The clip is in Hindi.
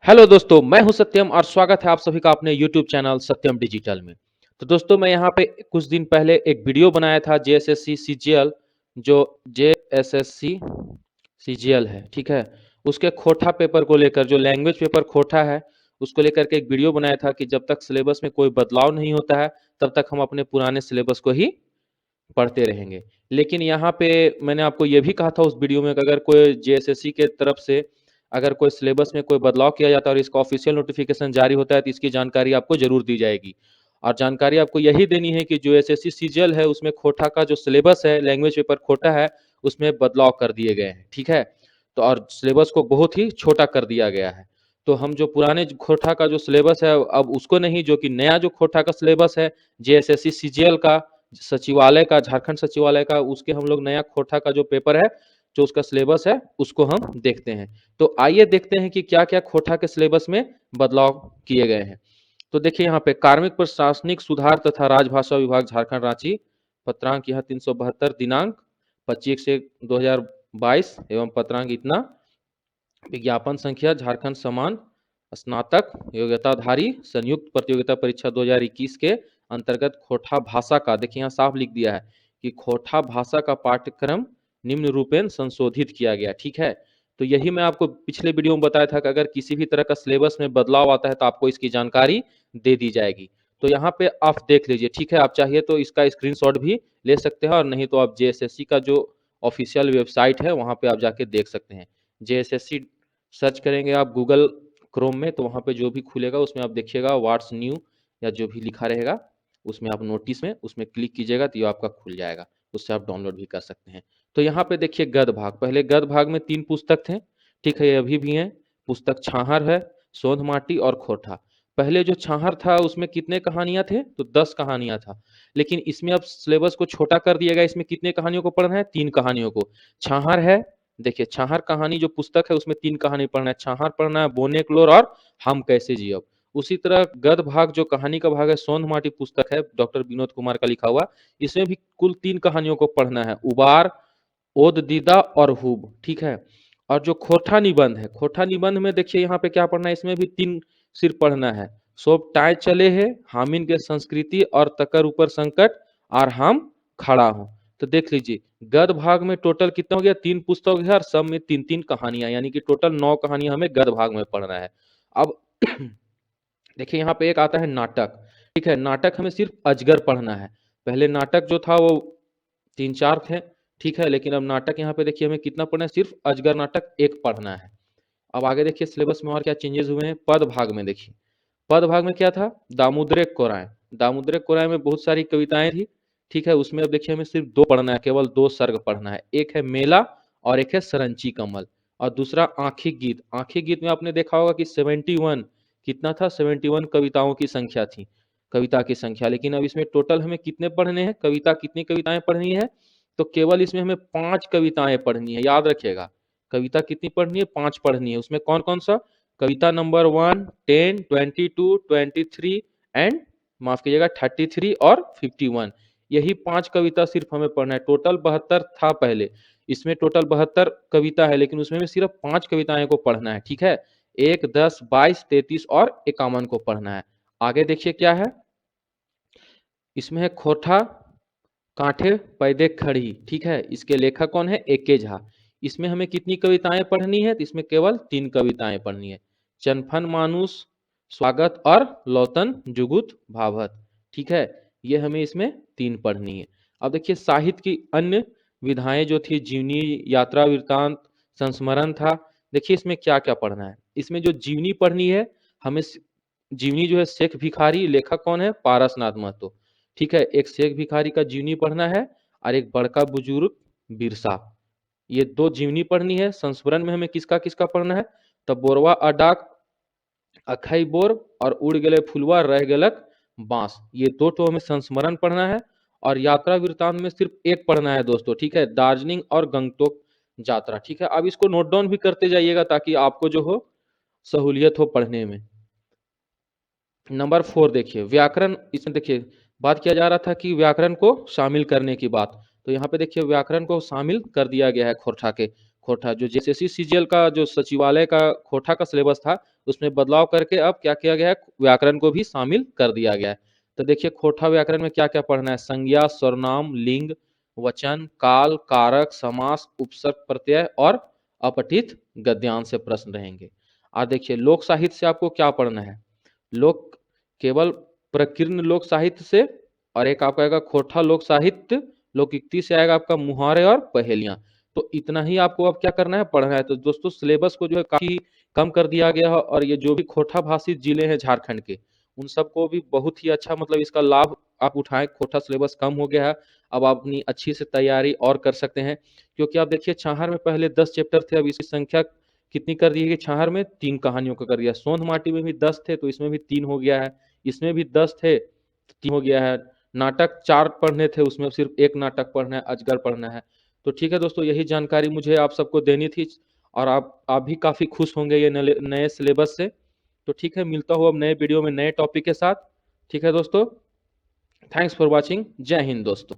हेलो दोस्तों, मैं हूं सत्यम और स्वागत है आप सभी का अपने YouTube चैनल सत्यम डिजिटल में। तो दोस्तों मैं यहाँ पे कुछ दिन पहले एक वीडियो बनाया था जेएसएससी सीजीएल जो जेएसएससी सीजीएल है, ठीक है। उसके खोटा पेपर को लेकर जो लैंग्वेज पेपर खोटा है उसको लेकर के एक वीडियो बनाया था कि जब तक सिलेबस में कोई बदलाव नहीं होता है तब तक हम अपने पुराने सिलेबस को ही पढ़ते रहेंगे। लेकिन यहाँ पे मैंने आपको ये भी कहा था उस वीडियो में कि अगर कोई जेएसएससी के तरफ से अगर कोई सिलेबस में कोई बदलाव किया जाता है और इसका ऑफिशियल नोटिफिकेशन जारी होता है तो इसकी जानकारी आपको जरूर दी जाएगी। और जानकारी आपको यही देनी है कि जो एसएससी सीजीएल है उसमें खोटा का जो सिलेबस है लैंग्वेज पेपर खोटा है उसमें बदलाव कर दिए गए हैं, ठीक है। तो और सिलेबस को बहुत ही छोटा कर दिया गया है। तो हम जो पुराने खोटा का जो सिलेबस है अब उसको नहीं, जो कि नया जो खोटा का सिलेबस है जेएसएससी सीजीएल का सचिवालय का, झारखंड सचिवालय का, उसके हम लोग नया खोटा का जो पेपर है जो उसका सिलेबस है उसको हम देखते हैं। तो आइए देखते हैं कि क्या क्या खोटा के सिलेबस में बदलाव किए गए हैं। तो देखिए यहाँ पे कार्मिक प्रशासनिक सुधार तथा राजभाषा विभाग झारखंड रांची, पत्रांक यहाँ 372, दिनांक 25/1/2022 एवं पत्रांक इतना, विज्ञापन संख्या झारखंड समान स्नातक योग्यताधारी संयुक्त प्रतियोगिता परीक्षा 2021 के अंतर्गत खोटा भाषा का, देखिए यहाँ साफ लिख दिया है कि खोटा भाषा का पाठ्यक्रम निम्न रूपेण संशोधित किया गया, ठीक है। तो यही मैं आपको पिछले वीडियो में बताया था कि अगर किसी भी तरह का सिलेबस में बदलाव आता है तो आपको इसकी जानकारी दे दी जाएगी। तो यहाँ पे आप देख लीजिए, ठीक है। आप चाहिए तो इसका स्क्रीनशॉट भी ले सकते हैं और नहीं तो आप जेएसएससी का जो ऑफिशियल वेबसाइट है वहाँ पे आप जाके देख सकते हैं। जेएसएससी सर्च करेंगे आप गूगल क्रोम में तो वहाँ पे जो भी खुलेगा उसमें आप देखिएगा व्हाट्स न्यू या जो भी लिखा रहेगा उसमें आप नोटिस में उसमें क्लिक कीजिएगा तो ये आपका खुल जाएगा, उससे आप डाउनलोड भी कर सकते हैं। तो यहाँ पे देखिए गद भाग, पहले गद भाग में 3 पुस्तक थे, ठीक है, ये अभी भी हैं। पुस्तक छाहर है, सोंध माटी और खोटा। पहले जो छाहर था उसमें कितने कहानियां थे तो 10 कहानियां था, लेकिन इसमें अब सिलेबस को छोटा कर दिया गया। इसमें कितने कहानियों को पढ़ना है, 3 कहानियों को। छाहर है, देखिए छाहर कहानी जो पुस्तक है उसमें 3 कहानी पढ़ना है। छाहर पढ़ना है, बोने क्लोर और हम कैसे जियब। उसी तरह गद भाग जो कहानी का भाग है, सोंध माटी पुस्तक है डॉक्टर विनोद कुमार का लिखा हुआ, इसमें भी कुल 3 कहानियों को पढ़ना है, उबार, ओद दीदा और हुब, ठीक है। और जो खोटा निबंध है, खोटा निबंध में देखिए यहाँ पे क्या पढ़ना है, इसमें भी 3 सिर्फ पढ़ना है। सोब टाय चले है, हामिन के संस्कृति और तकर ऊपर संकट और हम खड़ा हूं। तो देख लीजिए गद भाग में टोटल कितना हो गया, 3 पुस्तक है और सब में 3-3 कहानियां, यानी कि टोटल 9 कहानियां हमें गद भाग में पढ़ना है। अब देखिए यहाँ पे एक आता है नाटक, ठीक है। नाटक हमें सिर्फ अजगर पढ़ना है। पहले नाटक जो था वो 3-4 थे, ठीक है, लेकिन अब नाटक यहाँ पे देखिए हमें कितना पढ़ना है, सिर्फ अजगर नाटक 1 पढ़ना है। अब आगे देखिए सिलेबस में और क्या चेंजेस हुए हैं। पद भाग में देखिए, पद भाग में क्या था, दामोदर कोराय। दामोदर कोराय में बहुत सारी कविताएं थी, ठीक है। उसमें अब देखिए हमें सिर्फ 2 पढ़ना है, केवल 2 सर्ग पढ़ना है। एक है मेला और एक है सरंची कमल। और दूसरा आंखी गीत। आंखी गीत में आपने देखा होगा कि 71 कितना था, 71 कविताओं की संख्या थी, कविता की संख्या। लेकिन अब इसमें टोटल हमें कितने पढ़ने हैं, कविता कितनी कविताएं पढ़नी है, तो केवल इसमें हमें 5 कविताएं पढ़नी है, याद रखिएगा। कविता कितनी पढ़नी है, 5 पढ़नी है। उसमें कौन कौन सा, कविता नंबर 1, 10, 22, 23 एंड माफ कीजिएगा 33 और 51, यही 5 कविता सिर्फ हमें पढ़ना है। टोटल 72 था पहले, इसमें टोटल 72 कविता है, लेकिन उसमें सिर्फ 5 कविताएं को पढ़ना है, ठीक है। 1, 10, 22, 33 और 51 को पढ़ना है। आगे देखिए क्या है, इसमें है खोटा कांठे पैदे खड़ी, ठीक है। इसके लेखक कौन है, एके झा। इसमें हमें कितनी कविताएं पढ़नी है, तो इसमें केवल 3 कविताएं पढ़नी है। चनफन मानुष, स्वागत और लौतन जुगुत भाभत, ठीक है। ये हमें इसमें 3 पढ़नी है। अब देखिए साहित्य की अन्य विधाएं जो थी, जीवनी, यात्रा वृत्तांत, संस्मरण था। देखिए इसमें क्या क्या पढ़ना है। इसमें जो जीवनी पढ़नी है हमें, जीवनी जो है शेख भिखारी, लेखक कौन है, पारसनाथ महतो, ठीक है। एक शेख भिखारी का जीवनी पढ़ना है और एक बड़का बुजुर्ग बिरसा, ये 2 जीवनी पढ़नी है। संस्मरण में हमें किसका किसका पढ़ना है, तब बोरवा अडाक अखई बोर और उड़ गले फुलवा रह गलक बांस, ये 2 तो हमें संस्मरण पढ़ना है। और यात्रा वृत्तांत में सिर्फ 1 पढ़ना है दोस्तों, ठीक है, दार्जिलिंग और गंगटोक यात्रा, ठीक है। अब इसको नोट डाउन भी करते जाइएगा ताकि आपको जो हो सहूलियत हो पढ़ने में। नंबर 4 देखिए व्याकरण, इसमें देखिए बात किया जा रहा था कि व्याकरण को शामिल करने की बात, तो यहाँ पे देखिए व्याकरण को शामिल कर दिया गया है खोटा के। खोटा जो जेएसएससी सीजीएल का जो सचिवालय का खोटा का सिलेबस था उसमें बदलाव करके अब क्या किया गया है, व्याकरण को भी शामिल कर दिया गया है। तो देखिए खोटा व्याकरण में क्या क्या पढ़ना है, संज्ञा, सर्वनाम, लिंग, वचन, काल, कारक, समास, उपसर्ग प्रत्यय और अपठित गद्यांश से प्रश्न रहेंगे। आज देखिए लोक साहित्य से आपको क्या पढ़ना है, लोक केवल प्रकीर्ण लोक साहित्य से, और एक आपका आएगा खोटा लोक साहित्य, लोकयुक्ति से आएगा आपका मुहावरे और पहेलियां। तो इतना ही आपको अब क्या करना है, पढ़ना है। तो दोस्तों सिलेबस को जो है काफी कम कर दिया गया है, और ये जो भी खोटा भाषी जिले हैं झारखंड के, उन सबको भी बहुत ही अच्छा मतलब इसका लाभ आप उठाएं। खोटा सिलेबस कम हो गया है, अब आप अपनी अच्छी से तैयारी और कर सकते हैं। क्योंकि आप देखिए छाहर में पहले 10 चैप्टर थे, अब इसकी संख्या कितनी कर दी है कि छाहर में 3 कहानियों का कर दिया। सोंध माटी में भी 10 थे तो इसमें भी 3 हो गया है, इसमें भी 10 थे तो 3 हो गया है। नाटक 4 पढ़ने थे, उसमें सिर्फ 1 नाटक पढ़ना है, अजगर पढ़ना है। तो ठीक है दोस्तों, यही जानकारी मुझे आप सबको देनी थी, और आप भी काफ़ी खुश होंगे ये नए सिलेबस से। तो ठीक है, मिलता हूँ अब नए वीडियो में नए टॉपिक के साथ। ठीक है दोस्तों, थैंक्स फॉर वॉचिंग। जय हिंद दोस्तों।